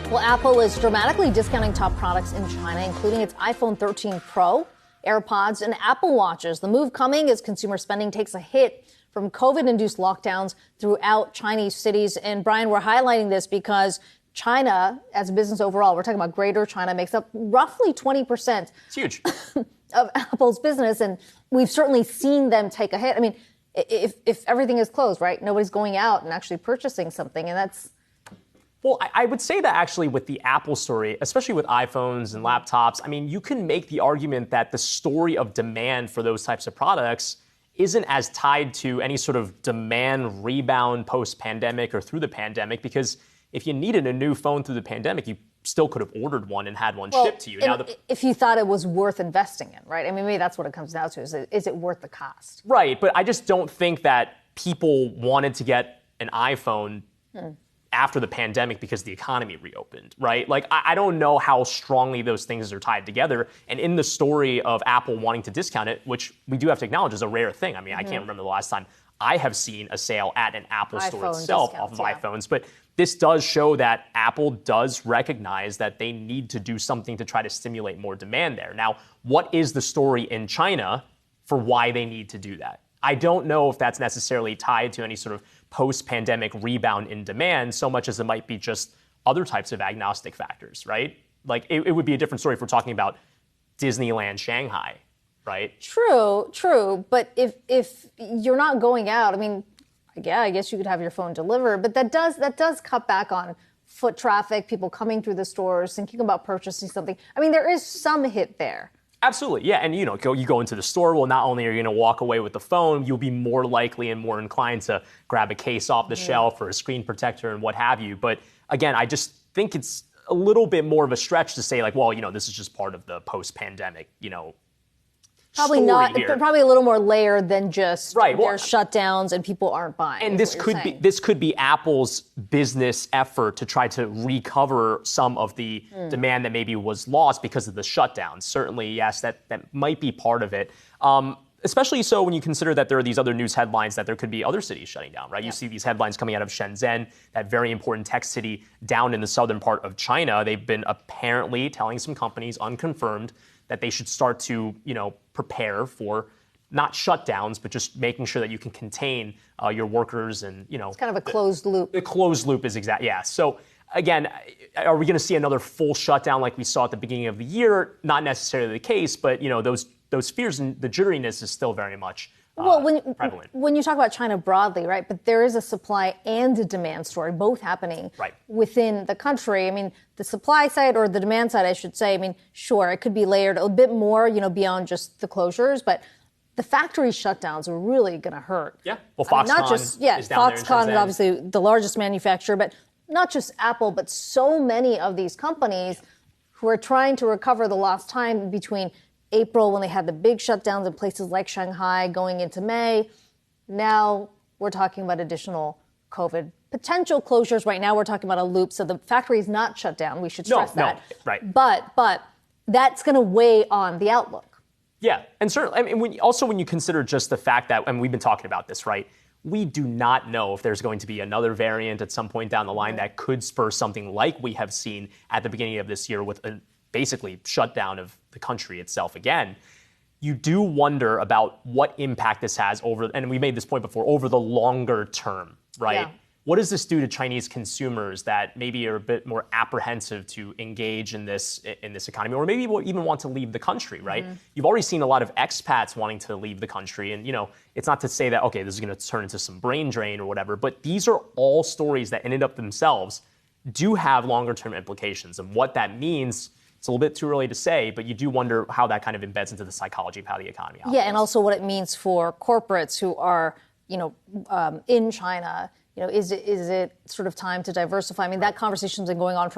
Well, Apple is dramatically discounting top products in China, including its iPhone 13 Pro, AirPods, and Apple Watches. The move coming as consumer spending takes a hit from COVID-induced lockdowns throughout Chinese cities. And Brian, we're highlighting this because China, as a business overall, we're talking about Greater China, makes up roughly 20%. It's huge. Of Apple's business, and we've certainly seen them take a hit. I mean, if everything is closed, right, nobody's going out and actually purchasing something, and that's... Well, I would say that actually with the Apple story, especially with iPhones and laptops, I mean, you can make the argument that the story of demand for those types of products isn't as tied to any sort of demand rebound post-pandemic or through the pandemic, because if you needed a new phone through the pandemic, you still could have ordered one and had one shipped to you. Now, if you thought it was worth investing in, right? I mean, maybe that's what it comes down to, is it worth the cost? Right, but I just don't think that people wanted to get an iPhone after the pandemic because the economy reopened, right? Like, I don't know how strongly those things are tied together. And in the story of Apple wanting to discount it, which we do have to acknowledge is a rare thing. I mean, I can't remember the last time I have seen a sale at an Apple store itself off of iPhones. But this does show that Apple does recognize that they need to do something to try to stimulate more demand there. Now, what is the story in China for why they need to do that? I don't know if that's necessarily tied to any sort of post-pandemic rebound in demand so much as it might be just other types of agnostic factors, right? Like, it would be a different story if we're talking about Disneyland Shanghai, right? True. But if you're not going out, I mean, yeah, I guess you could have your phone delivered, but that does cut back on foot traffic, people coming through the stores, thinking about purchasing something. I mean, there is some hit there. Absolutely, yeah, and you go into the store. Well, not only are you going to walk away with the phone, you'll be more likely and more inclined to grab a case off the shelf or a screen protector and what have you. But again, I just think it's a little bit more of a stretch to say, like, well, this is just part of the post-pandemic, Probably not. Here. Probably a little more layered than just right. Well, there's shutdowns and people aren't buying. And this could be Apple's business effort to try to recover some of the demand that maybe was lost because of the shutdown. Certainly, yes, that might be part of it. Especially so when you consider that there are these other news headlines that there could be other cities shutting down, right? Yeah. You see these headlines coming out of Shenzhen, that very important tech city down in the southern part of China. They've been apparently telling some companies, unconfirmed, that they should start to, prepare for not shutdowns, but just making sure that you can contain your workers and, It's kind of a closed loop. The closed loop is exact. Yeah. So again, are we going to see another full shutdown like we saw at the beginning of the year? Not necessarily the case, but, those fears and the jitteriness is still very much prevalent. When you talk about China broadly, right, but there is a supply and a demand story, both happening within the country. I mean, the supply side, or the demand side, I should say, I mean, sure, it could be layered a bit more, beyond just the closures, but the factory shutdowns are really going to hurt. Yeah, well, Foxconn is down there in Foxconn is obviously the largest manufacturer, but not just Apple, but so many of these companies who are trying to recover the lost time between April, when they had the big shutdowns in places like Shanghai, going into May. Now we're talking about additional COVID potential closures. Right now we're talking about a loop. So the factory is not shut down. We should stress that. No, right. But that's going to weigh on the outlook. Yeah, and certainly, I mean, when you consider just the fact that, and we've been talking about this, right? We do not know if there's going to be another variant at some point down the line that could spur something like we have seen at the beginning of this year with a basically shutdown of the country itself again. You do wonder about what impact this has over, and we made this point before, over the longer term, right? Yeah. What does this do to Chinese consumers that maybe are a bit more apprehensive to engage in this economy, or maybe even want to leave the country, right? You've already seen a lot of expats wanting to leave the country, and it's not to say that, okay, this is going to turn into some brain drain or whatever, but these are all stories that in and of themselves do have longer term implications, and what that means, it's a little bit too early to say, but you do wonder how that kind of embeds into the psychology of how the economy operates. Yeah, and also what it means for corporates who are, in China. Is it sort of time to diversify? I mean, that conversation's been going on for a while.